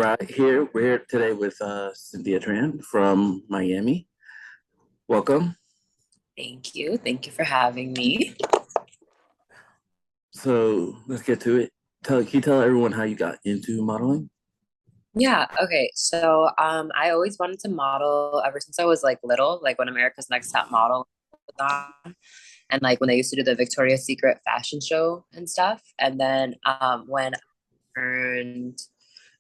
right, we're here today with Cynthia Tran from Miami. Welcome. Thank you. Thank you for having me. So let's get to it. Can you tell everyone how you got into modeling? Yeah, okay. I always wanted to model ever since I was like little, like when America's Next Top Model was on, and like when they used to do the Victoria's Secret fashion show and stuff. And then when I turned,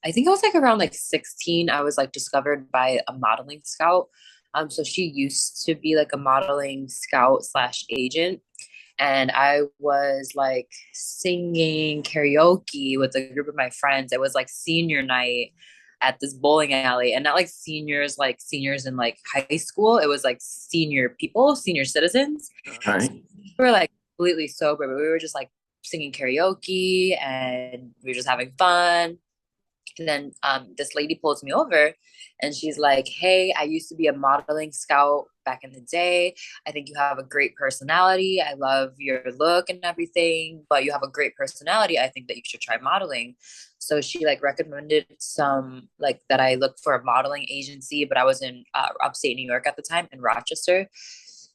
I think I was like around like 16, I was like discovered by a modeling scout. So she used to be like a modeling scout slash agent. And I was like singing karaoke with a group of my friends. It was like senior night at this bowling alley, and not like seniors in like high school. It was like senior people, senior citizens. All right. We were like completely sober, but we were just like singing karaoke and we were just having fun. And then this lady pulls me over and she's like, "Hey, I used to be a modeling scout back in the day. I think you have a great personality. I love your look and everything, but you have a great personality. I think that you should try modeling." So she like recommended some like that I look for a modeling agency, but I was in upstate New York at the time in Rochester.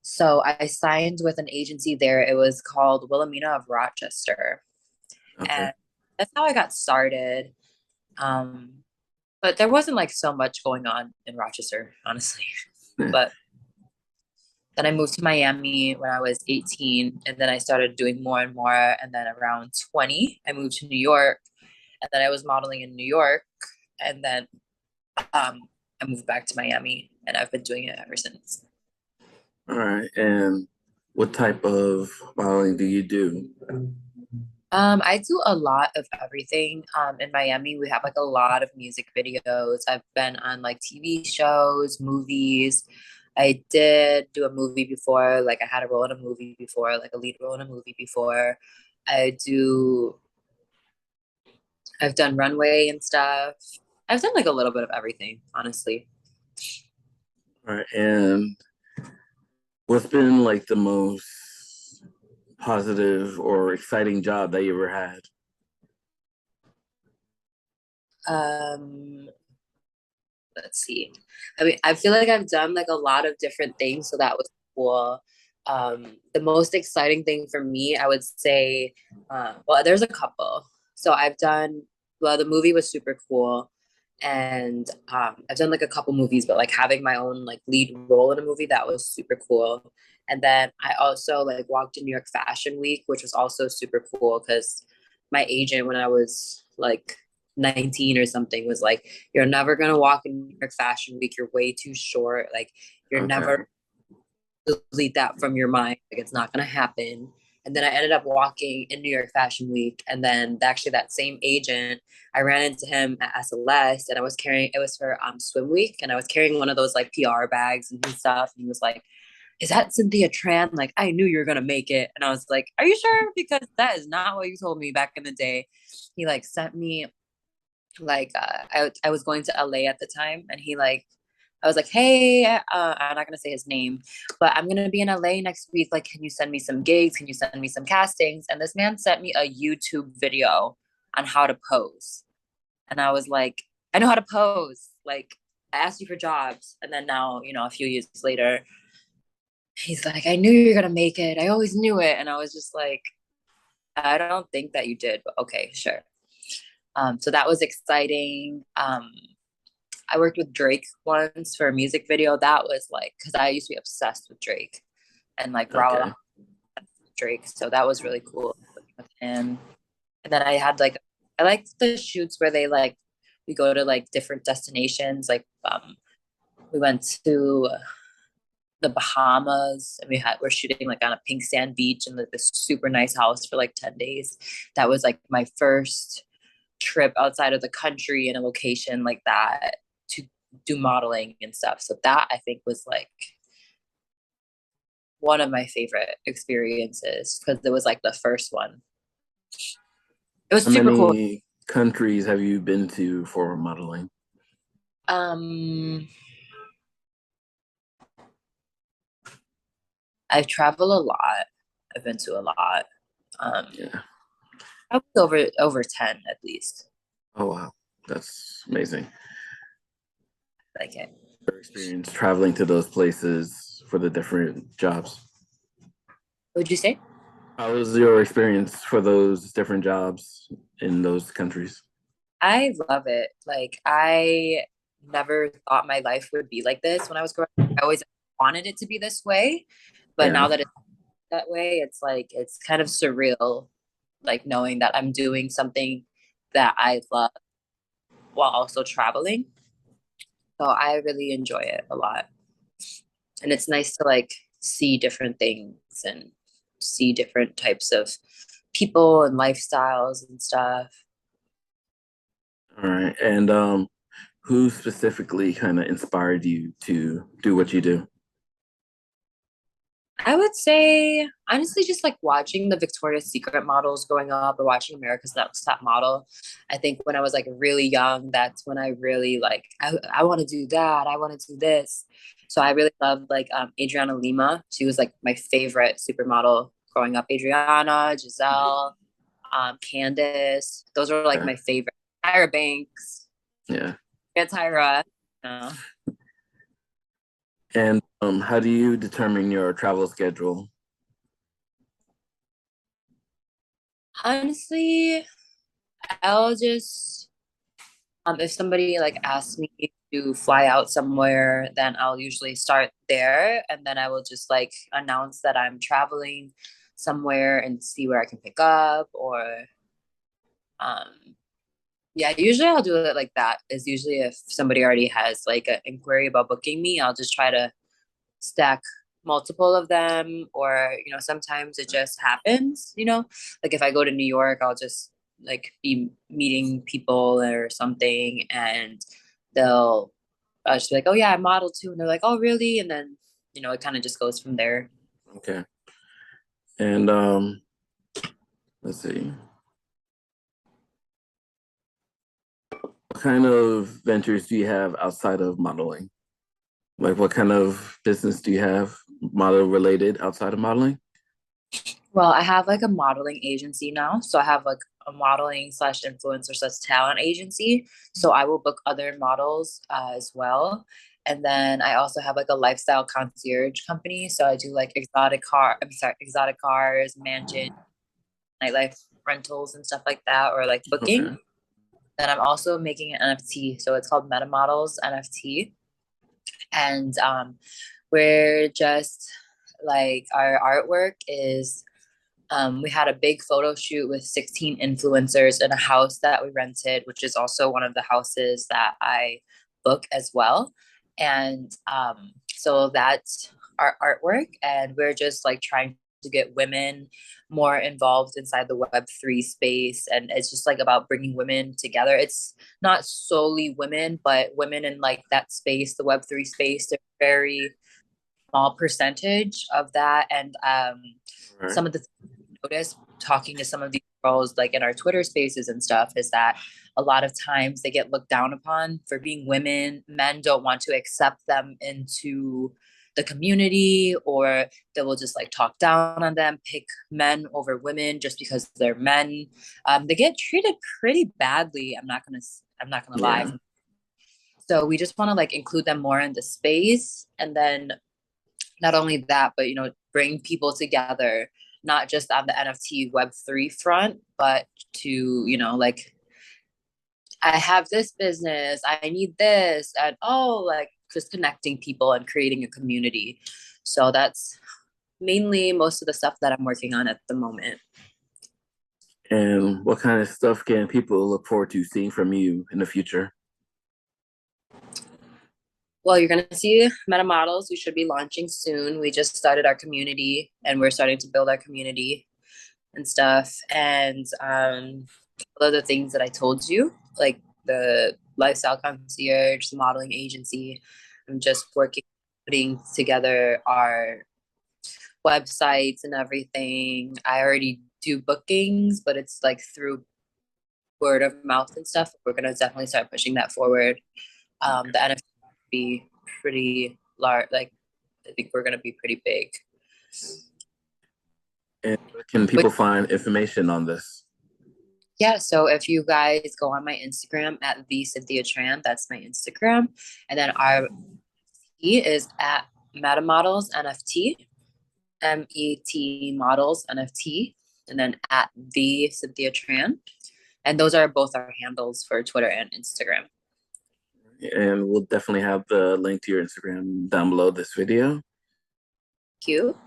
So I signed with an agency there. It was called Wilhelmina of Rochester. Okay. And that's how I got started. Um, but there wasn't like so much going on in Rochester, honestly. Yeah. But then I moved to Miami when I was 18, and then I started doing more and more. And then around 20, I moved to New York, and then I was modeling in New York, and then um, I moved back to Miami, and I've been doing it ever since. All right. And what type of modeling do you do? I do a lot of everything. In Miami, we have like a lot of music videos. I've been on like TV shows, movies. I did do a movie before, like I had a role in a movie before, like a lead role in a movie before. I do, I've done runway and stuff. I've done like a little bit of everything, honestly. All right. And what's been like the most positive or exciting job that you ever had? Um, let's see. I mean, I feel like I've done like a lot of different things, so that was cool. The most exciting thing for me, I would say, well, there's a couple. So I've done, well, the movie was super cool, and I've done like a couple movies, but like having my own like lead role in a movie, that was super cool. And then I also like walked in New York Fashion Week, which was also super cool because my agent, when I was like 19 or something, was like, "You're never gonna walk in New York Fashion Week. You're way too short. Like, you're Okay. never delete that from your mind. Like, it's not gonna happen." And then I ended up walking in New York Fashion Week, and then actually that same agent, I ran into him at SLS, and I was carrying it was for swim week, and I was carrying one of those like PR bags and his stuff, and he was like, "Is that Cynthia Tran? Like, I knew you were gonna make it." And I was like, "Are you sure? Because that is not what you told me back in the day." He like sent me like I was going to LA at the time, and he like I was like, "Hey, I'm not gonna say his name, but I'm gonna be in LA next week. Like, can you send me some gigs? Can you send me some castings?" And this man sent me a YouTube video on how to pose, and I was like, "I know how to pose. Like, I asked you for jobs." And then now, a few years later, he's like, "I knew you were gonna make it. I always knew it." And I was just like, "I don't think that you did, but okay, sure." So that was exciting. I worked with Drake once for a music video. That was like, because I used to be obsessed with Drake and like Raw Okay. Drake. So that was really cool with him. And then I had like, I liked the shoots where they like, we go to like different destinations. Like, we went to the Bahamas, and we're shooting like on a pink sand beach in like, this super nice house for like 10 days. That was like my first trip outside of the country in a location like that to do modeling and stuff. So that I think was like one of my favorite experiences because it was like the first one. It was How super cool. many countries have you been to for modeling? Um, I've traveled a lot. I've been to a lot. Um, Yeah. Probably over 10 at least. Oh wow. That's amazing. Like it. Your experience traveling to those places for the different jobs. What would you say? How was your experience for those different jobs in those countries? I love it. Like I never thought my life would be like this when I was growing up. I always wanted it to be this way, but Yeah. now that it's that way, it's like it's kind of surreal, like knowing that I'm doing something that I love while also traveling. So I really enjoy it a lot. And it's nice to like see different things and see different types of people and lifestyles and stuff. All right. And who specifically kind of inspired you to do what you do? I would say, honestly, just like watching the Victoria's Secret models growing up or watching America's Next Top Model. I think when I was like really young, that's when I really like, I want to do that. I want to do this. So I really loved like Adriana Lima. She was like my favorite supermodel growing up. Adriana, Giselle, Candace. Those are like Yeah. my favorite. Tyra Banks. Yeah. Yeah, Tyra. Uh, And how do you determine your travel schedule? honestly, I'll just if somebody like asks me to fly out somewhere, then I'll usually start there and then I will just like announce that I'm traveling somewhere and see where I can pick up or um yeah, usually I'll do it like that. Is usually if somebody already has like an inquiry about booking me, I'll just try to stack multiple of them or sometimes it just happens, like if I go to New York, I'll just like be meeting people or something and they'll just be like, oh yeah, I model too, and they're like, oh really, and then it kind of just goes from there. Okay. And let's see. What kind of ventures do you have outside of modeling? Like what kind of business do you have model related outside of modeling? Well, I have like a modeling agency now. So I have like a modeling slash influencer slash talent agency. So I will book other models as well. And then I also have like a lifestyle concierge company. So I do like exotic cars, mansion, nightlife rentals and stuff like that, or like booking. Okay. Then I'm also making an NFT. So it's called Meta Models NFT. And we're just like our artwork is we had a big photo shoot with 16 influencers in a house that we rented, which is also one of the houses that I book as well. And so that's our artwork. And we're just like trying to get women more involved inside the Web3 space. And it's just like about bringing women together. It's not solely women, but women in like that space, the Web3 space, they're very small percentage of that. And All right. some of the noticed talking to some of these girls like in our Twitter spaces and stuff is that a lot of times they get looked down upon for being women. Men don't want to accept them into the community, or they will just like talk down on them, pick men over women just because they're men. They get treated pretty badly. I'm not gonna lie. Yeah. So we just want to like include them more in the space, and then not only that, but bring people together, not just on the NFT Web3 front, but to, like, I have this business, I need this, and oh, like just connecting people and creating a community. So that's mainly most of the stuff that I'm working on at the moment. And what kind of stuff can people look forward to seeing from you in the future? Well, you're going to see Meta Models. We should be launching soon. We just started our community and we're starting to build our community and stuff. And all of the things that I told you, like the lifestyle concierge, the modeling agency, I'm just working, putting together our websites and everything. I already do bookings, but it's like through word of mouth and stuff. We're gonna definitely start pushing that forward. The NFT will be pretty large. Like I think we're gonna be pretty big. And where can But people find information on this? Yeah, so if you guys go on my Instagram at the Cynthia Tran, that's my Instagram. And then our T is at Meta Models NFT, MET Models NFT, and then at the Cynthia Tran. And those are both our handles for Twitter and Instagram. And we'll definitely have the link to your Instagram down below this video. Thank you.